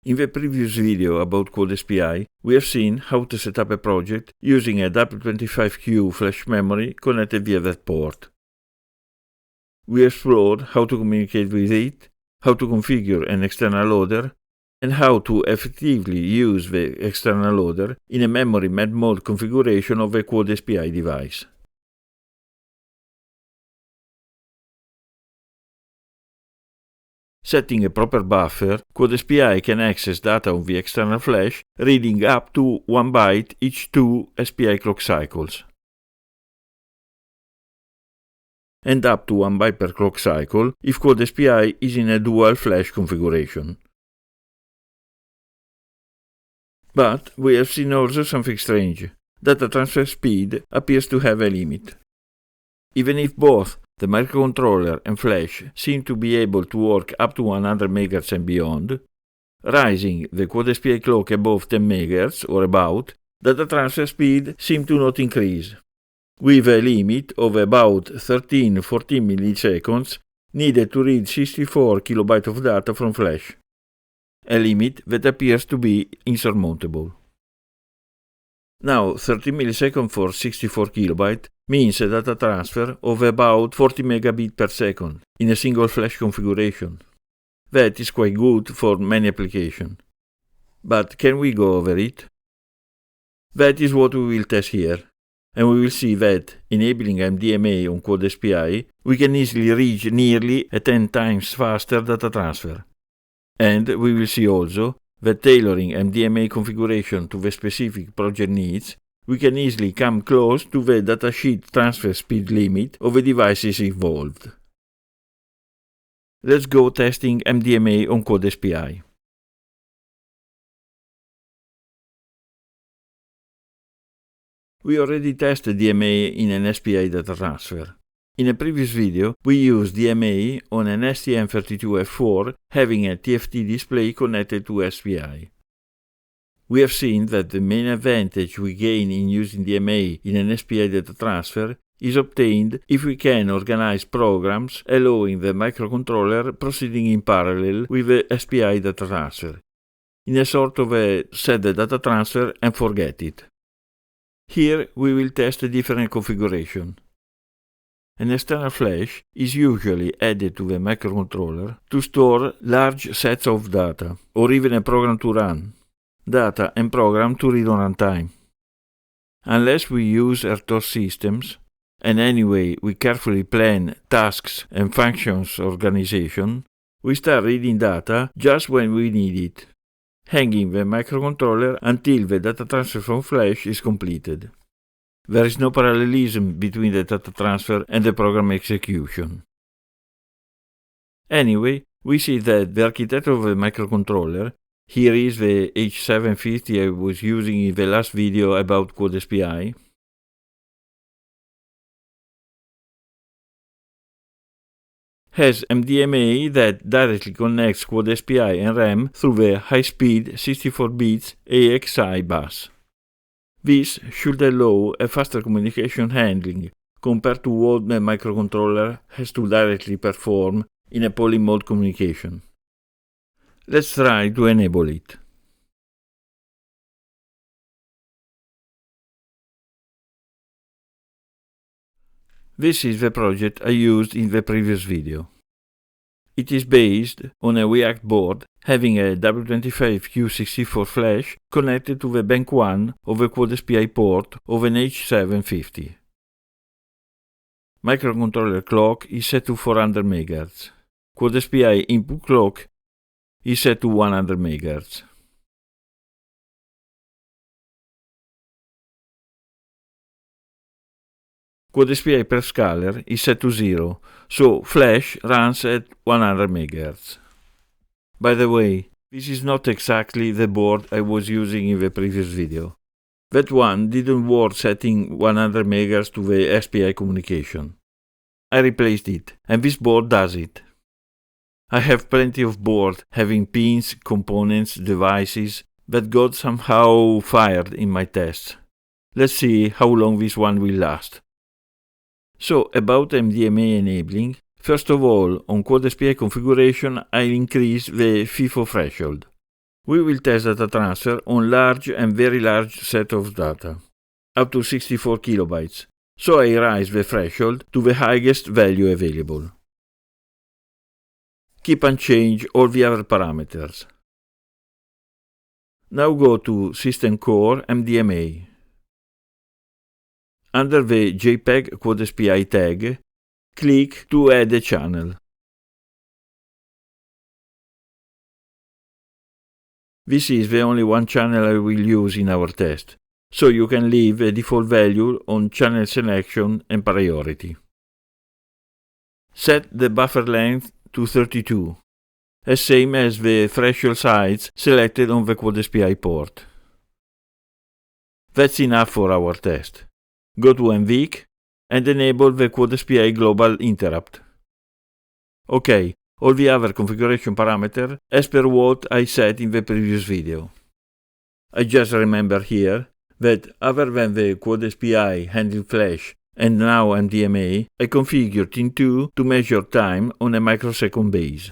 In the previous video about QuadSPI, we have seen how to set up a project using a W25Q flash memory connected via that port. We explored how to communicate with it, how to configure an external loader, and how to effectively use the external loader in a memory med mode configuration of a QuadSPI device. Setting a proper buffer, QuadSPI can access data on the external flash, reading up to 1 byte each 2 SPI clock cycles, and up to 1 byte per clock cycle if QuadSPI is in a dual flash configuration. But we have seen also something strange. Data transfer speed appears to have a limit. Even if both the microcontroller and flash seem to be able to work up to 100 MHz and beyond, rising the QuadSPI clock above 10 MHz or about, data transfer speed seems to not increase, with a limit of about 13-14 milliseconds needed to read 64 KB of data from flash, a limit that appears to be insurmountable. Now, 30 milliseconds for 64 KB means a data transfer of about 40 megabits per second in a single flash configuration. That is quite good for many applications. But can we go over it? That is what we will test here, and we will see that, enabling MDMA on QuadSPI, we can easily reach nearly a 10 times faster data transfer. And we will see also that tailoring MDMA configuration to the specific project needs, we can easily come close to the datasheet transfer speed limit of the devices involved. Let's go testing MDMA on QuadSPI. We already tested DMA in an SPI data transfer. In a previous video, we used DMA on an STM32F4 having a TFT display connected to SPI. We have seen that the main advantage we gain in using DMA in an SPI data transfer is obtained if we can organize programs allowing the microcontroller proceeding in parallel with the SPI data transfer, in a sort of a set the data transfer and forget it. Here we will test a different configuration. An external flash is usually added to the microcontroller to store large sets of data, or even a program to run, data and program to read on runtime. Unless we use RTOS systems, and anyway we carefully plan tasks and functions organization, we start reading data just when we need it, hanging the microcontroller until the data transfer from flash is completed. There is no parallelism between the data transfer and the program execution. Anyway, we see that the architecture of the microcontroller, here is the H750 I was using in the last video about QuadSPI, has MDMA that directly connects QuadSPI and RAM through the high-speed 64 bits AXI bus. This should allow a faster communication handling compared to what the microcontroller has to directly perform in a polymode communication. Let's try to enable it. This is the project I used in the previous video. It is based on a React board having a W25Q64 flash connected to the bank 1 of a QuadSPI port of an H750. Microcontroller clock is set to 400 MHz. QuadSPI input clock is set to 100 MHz. QuadSPI per scaler is set to 0, so flash runs at 100 MHz. By the way, this is not exactly the board I was using in the previous video. That one didn't work setting 100 MHz to the SPI communication. I replaced it, and this board does it. I have plenty of boards having pins, components, devices that got somehow fired in my tests. Let's see how long this one will last. So, about MDMA enabling, first of all, on QuadSPI configuration, I increase the FIFO threshold. We will test data transfer on large and very large set of data, up to 64 kilobytes, so I raise the threshold to the highest value available. Keep unchanged all the other parameters. Now go to System Core MDMA. Under the JPEG QuadSPI tag, click to add a channel. This is the only one channel I will use in our test, so you can leave a default value on channel selection and priority. Set the buffer length to 32, as same as the threshold size selected on the QuadSPI port. That's enough for our test. Go to NVIC and enable the QuadSPI global interrupt. OK, all the other configuration parameters as per what I said in the previous video. I just remember here that other than the QuadSPI handling flash and now MDMA, I configured Tin2 to measure time on a microsecond base.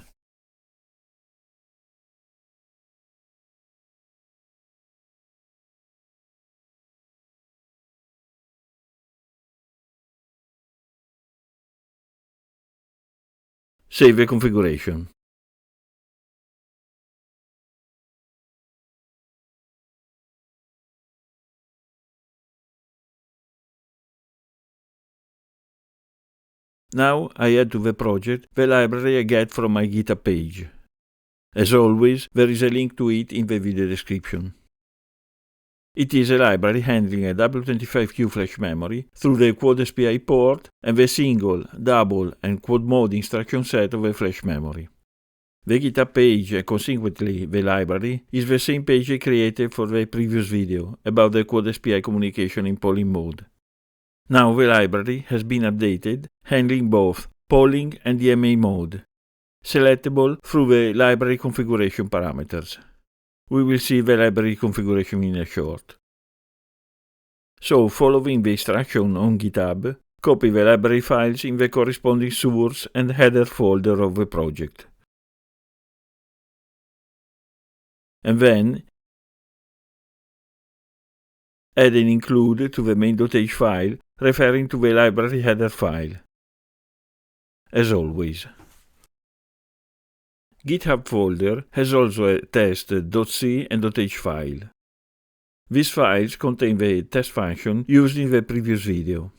Save the configuration. Now I add to the project the library I get from my GitHub page. As always, there is a link to it in the video description. It is a library handling a W25Q flash memory through the QuadSPI port and the single, double, and quad mode instruction set of the flash memory. The GitHub page and consequently the library is the same page I created for the previous video about the QuadSPI communication in polling mode. Now the library has been updated, handling both polling and DMA mode, selectable through the library configuration parameters. We will see the library configuration in a short. So, following the instruction on GitHub, copy the library files in the corresponding source and header folder of the project. And then, add an include to the main.h file referring to the library header file. As always. GitHub folder has also a test.c and .h file. These files contain the test function used in the previous video.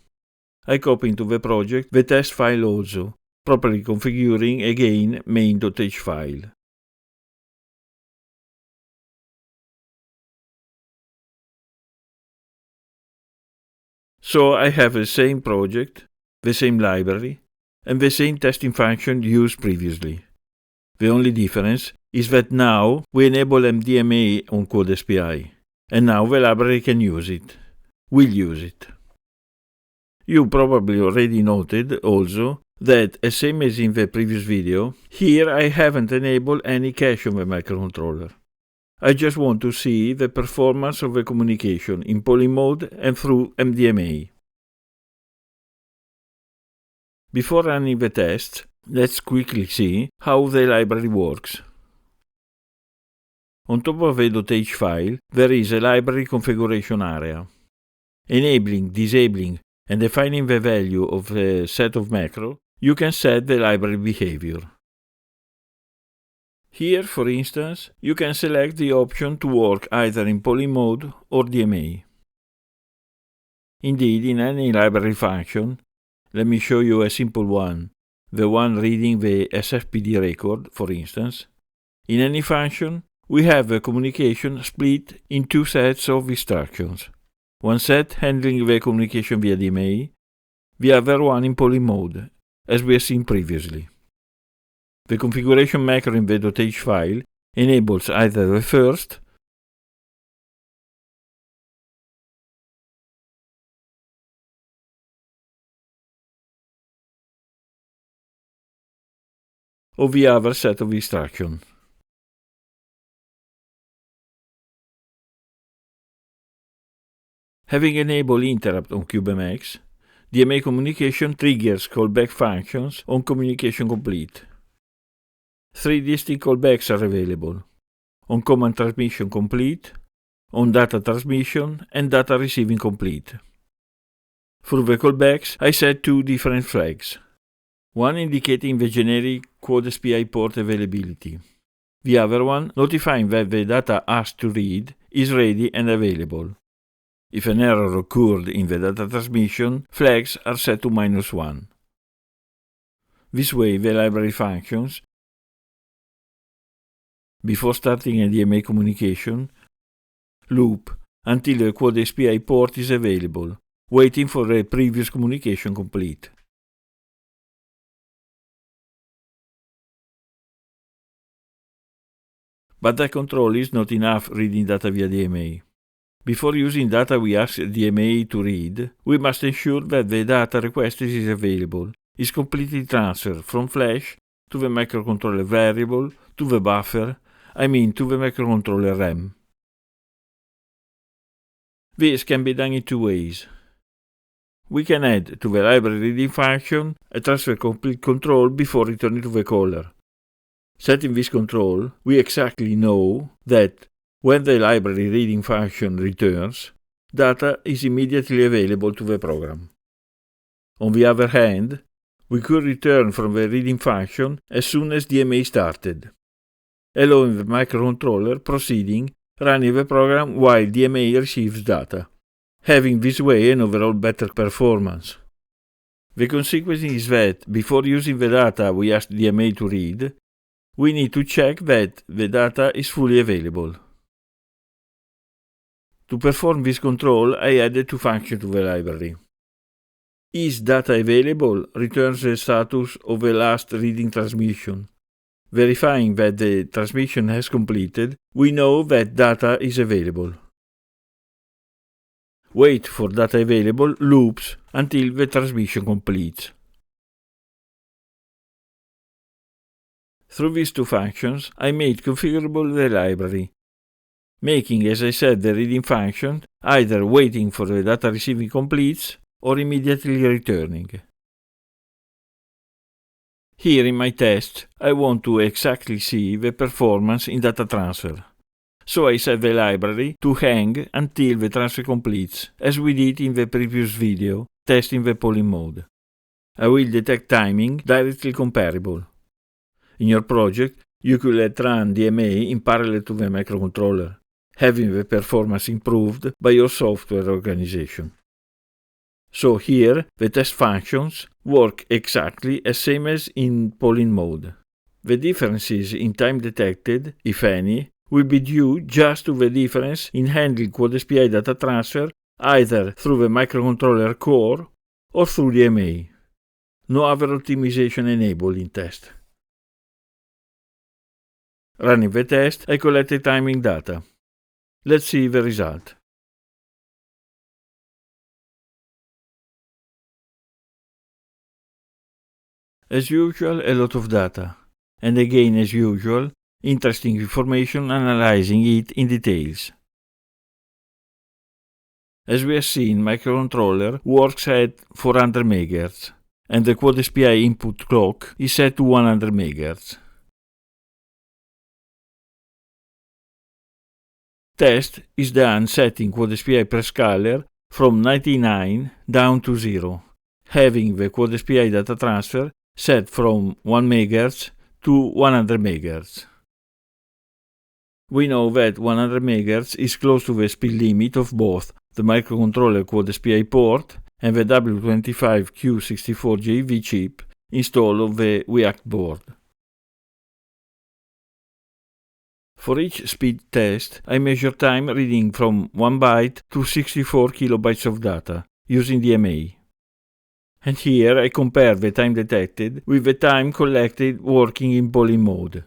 I copy into the project the test file also, properly configuring again main.h file. So I have the same project, the same library, and the same testing function used previously. The only difference is that now we enable MDMA on QuadSPI, and now the library can use it. Will use it. You probably already noted also that, as same as in the previous video, here I haven't enabled any cache on the microcontroller. I just want to see the performance of the communication in polling mode and through MDMA. Before running the tests, let's quickly see how the library works. On top of the .h file, there is a library configuration area. Enabling, disabling, and defining the value of a set of macro, you can set the library behavior. Here, for instance, you can select the option to work either in polling mode or DMA. Indeed, in any library function, let me show you a simple one, the one reading the SFPD record, for instance. In any function, we have the communication split in two sets of instructions. One set handling the communication via DMA, the other one in polling mode, as we have seen previously. The configuration macro in the .h file enables either the first or the other set of instructions. Having enabled interrupt on CubeMX, DMA communication triggers callback functions on communication complete. 3 distinct callbacks are available. on command transmission complete, on data transmission and data receiving complete. For the callbacks, I set two different flags. One indicating the generic QuadSPI port availability. The other one notifying that the data asked to read is ready and available. If an error occurred in the data transmission, flags are set to -1. This way, the library functions, before starting a DMA communication, loop until the QuadSPI port is available, waiting for the previous communication complete. But that control is not enough reading data via DMA. Before using data we ask DMA to read, we must ensure that the data requested is available, is completely transferred from flash to the microcontroller variable, to the buffer, to the microcontroller RAM. This can be done in two ways. We can add to the library reading function a transfer complete control before returning to the caller. Setting this control, we exactly know that when the library reading function returns, data is immediately available to the program. On the other hand, we could return from the reading function as soon as DMA started, allowing the microcontroller proceeding running the program while DMA receives data, having this way an overall better performance. The consequence is that before using the data we ask DMA to read, we need to check that the data is fully available. To perform this control, I added two functions to the library. Is data available returns the status of the last reading transmission. Verifying that the transmission has completed, we know that data is available. Wait for data available loops until the transmission completes. Through these two functions, I made configurable the library, making, as I said, the reading function either waiting for the data receiving completes or immediately returning. Here in my test, I want to exactly see the performance in data transfer, so I set the library to hang until the transfer completes, as we did in the previous video, testing the polling mode. I will detect timing directly comparable. In your project, you could let run DMA in parallel to the microcontroller, having the performance improved by your software organization. So here, the test functions work exactly as same as in polling mode. The differences in time detected, if any, will be due just to the difference in handling QuadSPI data transfer either through the microcontroller core or through DMA. No other optimization enabled in test. Running the test, I collected timing data. Let's see the result. As usual, a lot of data. And again, as usual, interesting information analyzing it in details. As we have seen, microcontroller works at 400 MHz, and the QuadSPI input clock is set to 100 MHz. Test is done setting QuadSPI prescaler from 99 down to 0, having the QuadSPI data transfer set from 1 MHz to 100 MHz. We know that 100 MHz is close to the speed limit of both the microcontroller QuadSPI port and the W25Q64JV chip installed on the WIACT board. For each speed test, I measure time reading from 1 byte to 64 kilobytes of data using DMA. And here I compare the time detected with the time collected working in polling mode.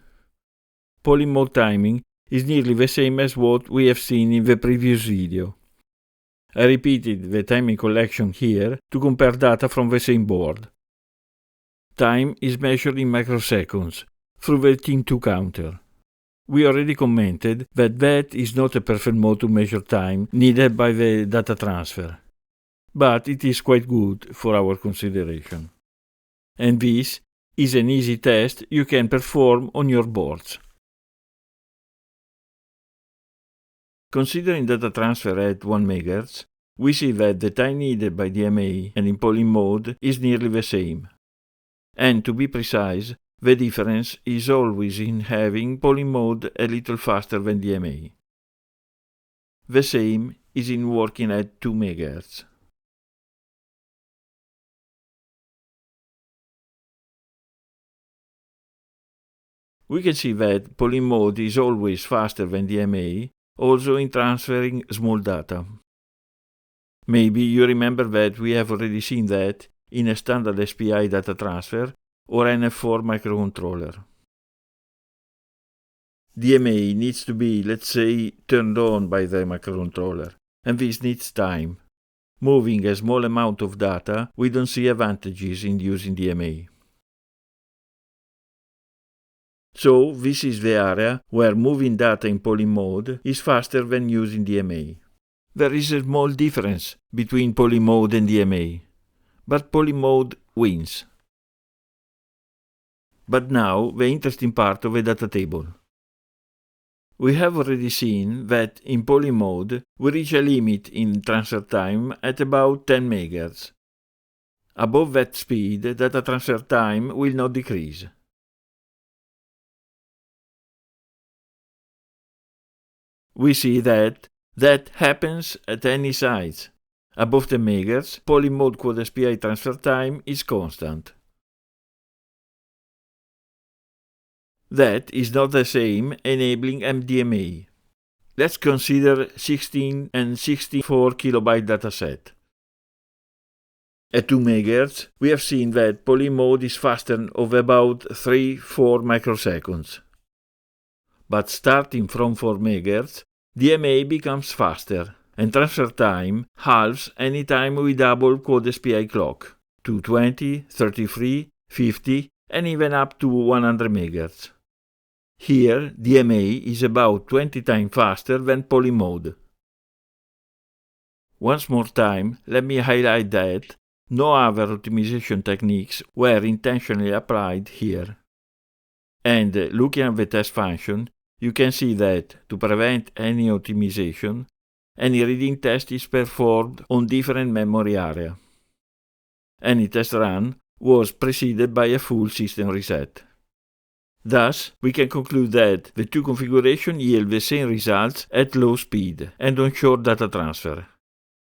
Polling mode timing is nearly the same as what we have seen in the previous video. I repeated the timing collection here to compare data from the same board. Time is measured in microseconds through the T2 counter. We already commented that is not a perfect mode to measure time needed by the data transfer, but it is quite good for our consideration. And this is an easy test you can perform on your boards. Considering data transfer at 1 MHz, we see that the time needed by DMA and in polling mode is nearly the same. And to be precise, the difference is always in having polling mode a little faster than DMA. The same is in working at 2 MHz. We can see that polling mode is always faster than DMA, also in transferring small data. Maybe you remember that we have already seen that in a standard SPI data transfer or NF4 microcontroller. DMA needs to be, let's say, turned on by the microcontroller, and this needs time. Moving a small amount of data, we don't see advantages in using DMA. So, this is the area where moving data in polling mode is faster than using DMA. There is a small difference between polling mode and DMA, but polling mode wins. But now, the interesting part of the data table. We have already seen that in polling mode, we reach a limit in transfer time at about 10 MHz. Above that speed, data transfer time will not decrease. We see that happens at any size. Above 10 MHz, polling mode QuadSPI transfer time is constant. That is not the same enabling MDMA. Let's consider 16 and 64 kilobyte dataset. At 2 MHz, we have seen that polling mode is faster of about 3-4 microseconds. But starting from 4 MHz, DMA becomes faster, and transfer time halves anytime we double QuadSPI clock to 20, 33, 50, and even up to 100 MHz. Here, DMA is about 20 times faster than polling mode. Once more time, let me highlight that no other optimization techniques were intentionally applied here. And looking at the test function, you can see that, to prevent any optimization, any reading test is performed on different memory area. Any test run was preceded by a full system reset. Thus, we can conclude that the two configurations yield the same results at low speed and on short data transfer.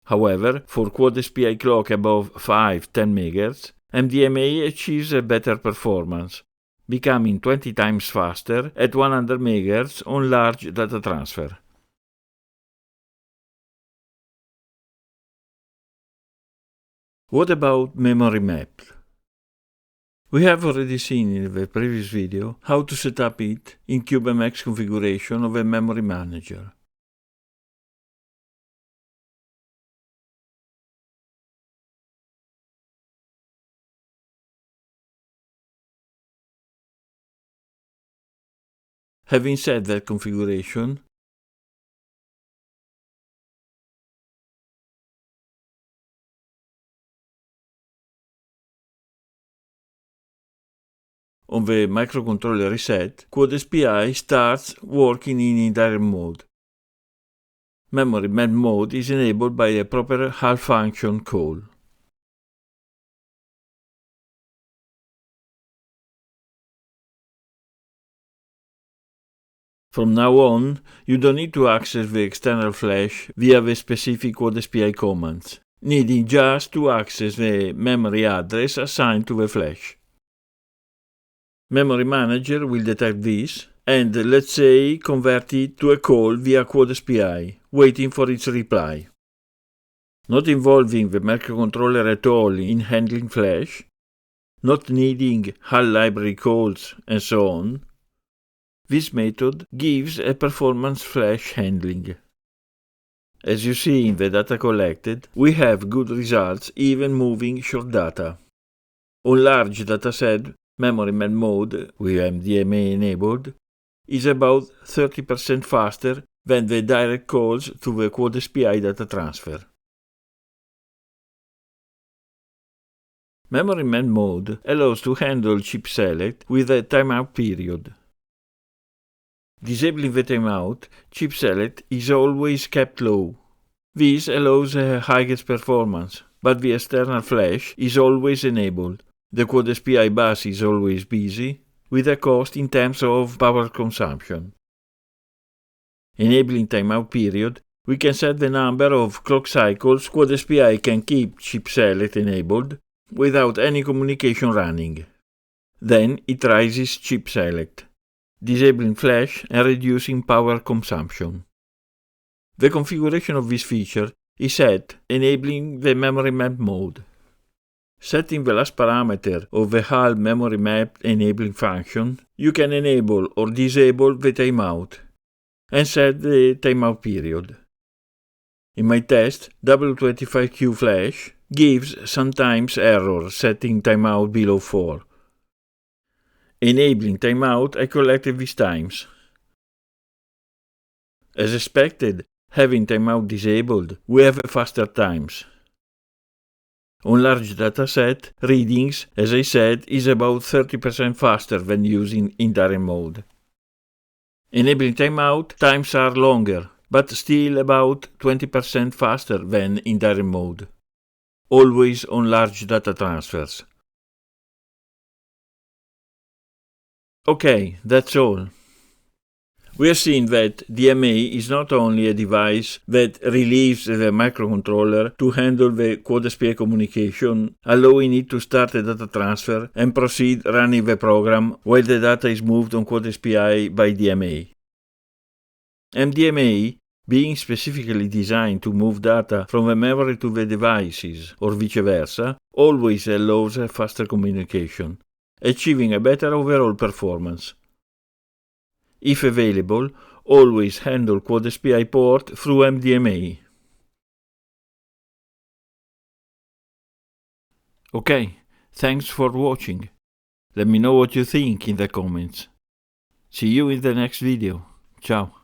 However, for QuadSPI clock above 5-10 MHz, MDMA achieves a better performance, becoming 20 times faster at 100 MHz on large data transfer. What about memory map? We have already seen in the previous video how to set up it in CubeMX configuration of a memory manager. Having set that configuration, on the microcontroller reset, QuadSPI starts working in indirect mode. Memory map mode is enabled by a proper half function call. From now on, you don't need to access the external flash via the specific QuadSPI commands, needing just to access the memory address assigned to the flash. Memory Manager will detect this and, let's say, convert it to a call via QuadSPI, waiting for its reply. Not involving the microcontroller at all in handling flash, not needing HAL library calls, and so on, this method gives a performance flash handling. As you see in the data collected, we have good results even moving short data. On large dataset, memory map mode, with MDMA enabled, is about 30% faster than the direct calls to the QuadSPI data transfer. Memory map mode allows to handle chip select with a timeout period. Disabling the timeout, chip select is always kept low. This allows the highest performance, but the external flash is always enabled. The QuadSPI bus is always busy, with a cost in terms of power consumption. Enabling timeout period, we can set the number of clock cycles QuadSPI can keep chip select enabled without any communication running. Then it raises chip select, disabling flash and reducing power consumption. The configuration of this feature is set enabling the memory map mode. Setting the last parameter of the HAL memory map enabling function, you can enable or disable the timeout and set the timeout period. In my test, W25Q flash gives sometimes error setting timeout below 4. Enabling timeout I collected these times. As expected, having timeout disabled, we have faster times. On large dataset, readings, as I said, is about 30% faster than using indirect mode. Enabling timeout, times are longer, but still about 20% faster than in direct mode. Always on large data transfers. Okay, that's all. We have seen that DMA is not only a device that relieves the microcontroller to handle the QuadSPI communication, allowing it to start a data transfer and proceed running the program while the data is moved on QuadSPI by DMA. MDMA, being specifically designed to move data from the memory to the devices, or vice versa, always allows a faster communication, achieving a better overall performance. If available, always handle QuadSPI port through MDMA. Okay, thanks for watching. Let me know what you think in the comments. See you in the next video. Ciao.